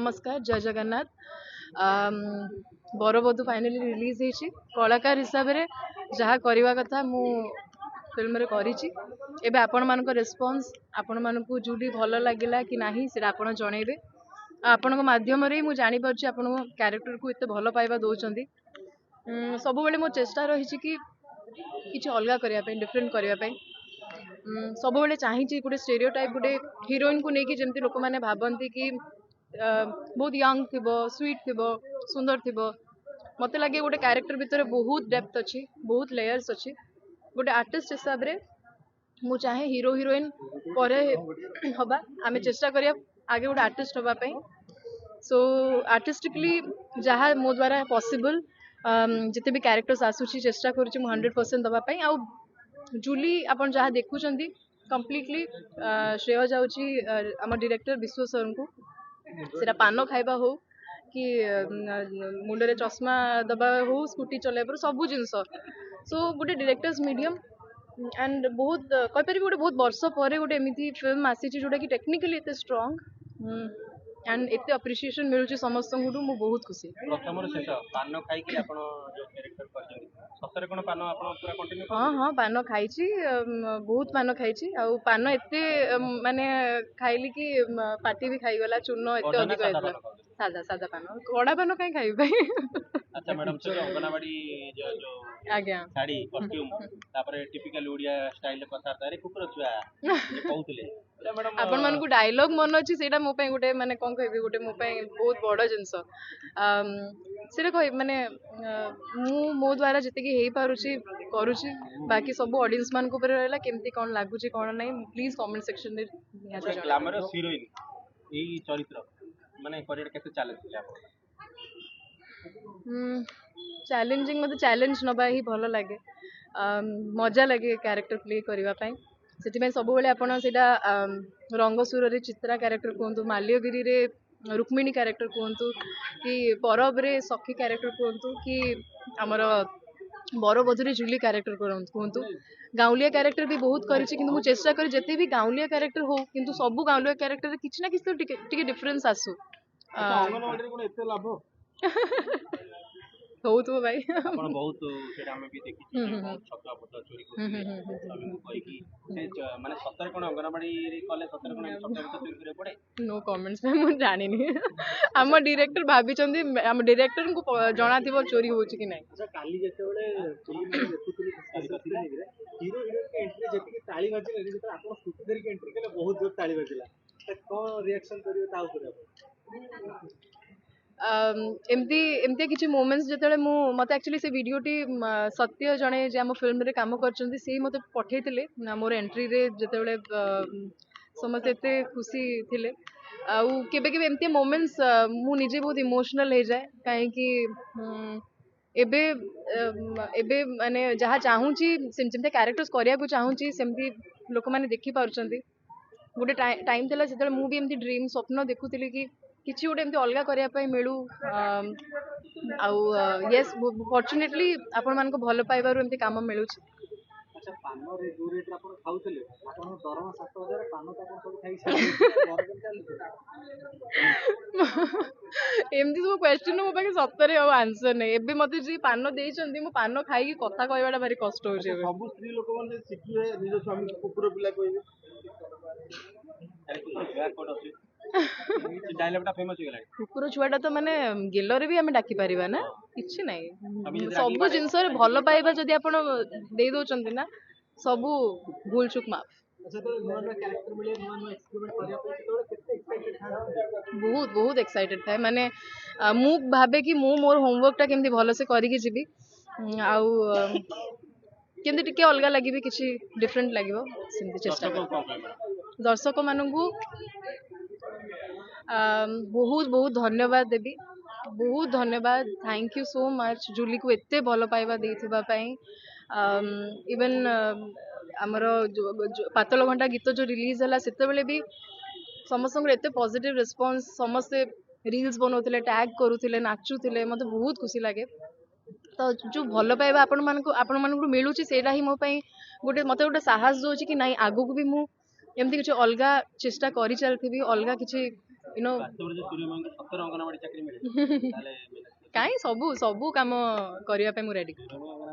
नमस्कार जय Jagannath बरबधू finally release होती कलाकार हिसाब से जहाँ करवा कथा मु फिल्म रे करिछि एबे आपण मान रेस्पॉन्स आपण मान जूली भल लगिला कि नाही से आपण जनइबे आपण माध्यम रे मु जानि परछि आपण कैरेक्टर को एते भल पाइबा दउचंदी सब बेले मो चेष्टा रही कि किछि अलगा करिया पे डिफरेंट करिया पे सब बेले चाहिए गोटे स्टेरियोटाइप गोटे हिरोइन को लेकिन जमती लोक मैंने भावती कि बहुत यंग थी स्वीट थी सुंदर थी मत लगे गोटे कैरेक्टर भितर बहुत डेप्थ अच्छी बहुत लेयर्स अच्छी गोटे आर्टिस्ट हिसाब से मु चाहे हीरो हिरोइन पर हवा आम चेष्टा करिया आगे गोटे आर्टिस्ट हवाई सो आर्टिस्टिकली जहाँ मो द्वारा पॉसिबल जिते भी कैरेक्टर्स आसूची चेष्टा करुँच 100% दवापाई आ जूली आपन जहाँ देखुंट कम्प्लीटली श्रेय जाऊँगी आम डायरेक्टर विश्व सर को सेटा पान खाइबा हो कि मुंडे चश्मा दबा हो स्कूटी चलाइबार सब जिनस सो गोटे डायरेक्टर्स मीडियम एंड बहुत कहीपर गोटे बहुत वर्ष पर गोटे एमती फिल्म आसी जोटा कि टेक्निकली एत स्ट्रंग एंड एत अप्रिशिएशन मिलूँ समस्त मु बहुत खुशी प्रथम शेष पान खाई आपण जो कैरेक्टर करछन सतरे कोन पान आपण पूरा कंटिन्यू हाँ हाँ पान खाई बहुत पान खाई आ पान एते माने खाइली कि पार्टी भी खाईगला चूर्ण एते अधिक होइतला सादा सादा पान कड़ा पान कहीं खाई अच्छा मैडम से अंगनवाड़ी जो आज्ञा साड़ी कॉस्ट्यूम तापर टिपिकल ओडिया स्टाइल कथार्ता रे कुकुर छुआ जे कहउतले मैडम आपण मानकु डायलॉग मन अछि सेटा मो पय गोटे माने कोन कहबी गोटे मो पय बहुत बड़ जिंस सेटा कहि माने मो द्वारा जते कि हेई पारुछि करूछि बाकी सब ऑडियंस मान को ऊपर रहला केमती कोन लागुछि कोन नै प्लीज कमेंट सेक्शन रे निहाती जणाइबे ग्लैमरस हीरोइन एई चरित्र माने करियर केते चैलेंज थिले आपण चैलेंजिंग मते चैलेंज नबा ही भल लगे मजा लगे कैरेक्टर प्ले करबा पय से सब बेले आपड़ से रंगसुर रे चित्रा कैरेक्टर कहतु माल्यगिरी रे रुक्मिणी कैरेक्टर कहतु कि परब रे सखी कैरेक्टर कहतु कि आमर बरबधुरे जूली कैरेक्टर कहतु गाँवलिया कैरेक्टर भी बहुत करिछि किंतु मु चेष्टा करी जते भी गाँवलिया कैरेक्टर हो किंतु सब गाँवलिया कैरेक्टर किछि ना किछि तो टिके डिफरेंस आसु अंगनवाड़ी रे कोन एते लाभ हो तो भाई आपण बहुत सेटा में भी देखि बहुत छक्का पत्ता चोरी करते स्वामी को कहि कि से माने सतर कोन अंगनवाड़ी रे कले सतर कोन छक्का पत्ता चोरी करे पड़े नो कमेंट्स में मु जानि नि हम डायरेक्टर भाबी चंदी हम डायरेक्टर को जणा थिबो चोरी होछि कि नै अच्छा काली जते बेले फिल्म में देखुतली हीरो हीरोइन के एंट्री जति कि ताली बाजी रे जते आपण स्कूटी धरि के एंट्री केले बहुत जोर ताली बाजिला त कोन रिएक्शन करियो ता ऊपर आपण एमती एमती किसी मोमेंट्स जिते मत एक्चुअली से वीडियोटी सत्य जड़े जे आम फिल्म रे काम कर मत पठे मोर एंट्री रे जिते समस्त एते खुशी थिले आउ केबे केबे एमती मोमेंट्स मु निजे बहुत इमोशनल हो जाए कहीं एबे एबे माने जहाँ चाहूँगी जमती कैरेक्टर्स करिया को चाहूँगी सेमती लोक मैंने देखि पारुचंती गोटे टाइम थिला सेते मु भी एमती ड्रीम स्वप्न देखुଥିଲି कि किसी गोटे एमती अलगा करिया पय मिलू आउ यस फॉर्चुनेटली आपण मान को भल पाइबारु एमती काम मिलुछि अच्छा पान रे जो रेट आपण खाउतले आपण दरमा 7000 पान त आपण सब खाइ घर के चालू एमती सब क्वेश्चन मो पाके सत्तरे अब आंसर नै एबे मते जे पान देइछन्ती मो पान खाइ कि कथा कहबाटा भारी कष्ट होछि एबे सब स्त्री लोक माने सिखिए निज स्वामी कुकुर पिला कहिबे बैक कोड अछि डायलॉगटा फेमस हो गेला कुकुर छुआटा तो माने गेलरे भी हमें डाकी परिबा ना किछि नै सब जिंस रे भल पाइबा जदी आपण देइ दोचंती ना सब भूल चुक माफ अच्छा तो नया नया कैरेक्टर मिले नया नया एक्सपेरिमेंट करिया पे तो कितने एक्साइटेड था बहुत बहुत एक्साइटेड था माने मु भाबे कि मु मोर होमवर्क टा केमती भलो से करी कि जीबी आउ केमती टिके अलगा लागिबी किछि डिफरेंट लागिबो सेमती चेष्टा कर दर्शक मानू बहुत बहुत धन्यवाद देवी बहुत धन्यवाद thank you so much Julie को एते भल पाइबा देइथिबा पई इवन आमर पातल घंटा गीत जो रिलीज है सेते बेले भी समस्त एते पॉजिटिव रिस्पांस समस्ते रील्स बनाउथिले टैग करूथिले नाचुथिले मते बहुत खुशी लागे तो जो भल पाइबा आपण मानकु मिलुची सेटा ही मो पई गोटे मते गोटे साहस दोची कि नाही आगु को भी मु एमती किसी अलग चेष्टा करी चलती अलग किसी ୟୁ ନୋ ବାସ୍ତବରେ ଯେ ସୂର୍ଯ୍ୟମୟଙ୍କୁ ସତରେ ଅଙ୍ଗନବାଡି ଚାକିରି ମିଳେ ତାହେଲେ କାହିଁ ସବୁ ସବୁ କାମ କରିବା ପାଇଁ ମୁଁ ରେଡି। ସୂର୍ଯ୍ୟମୟ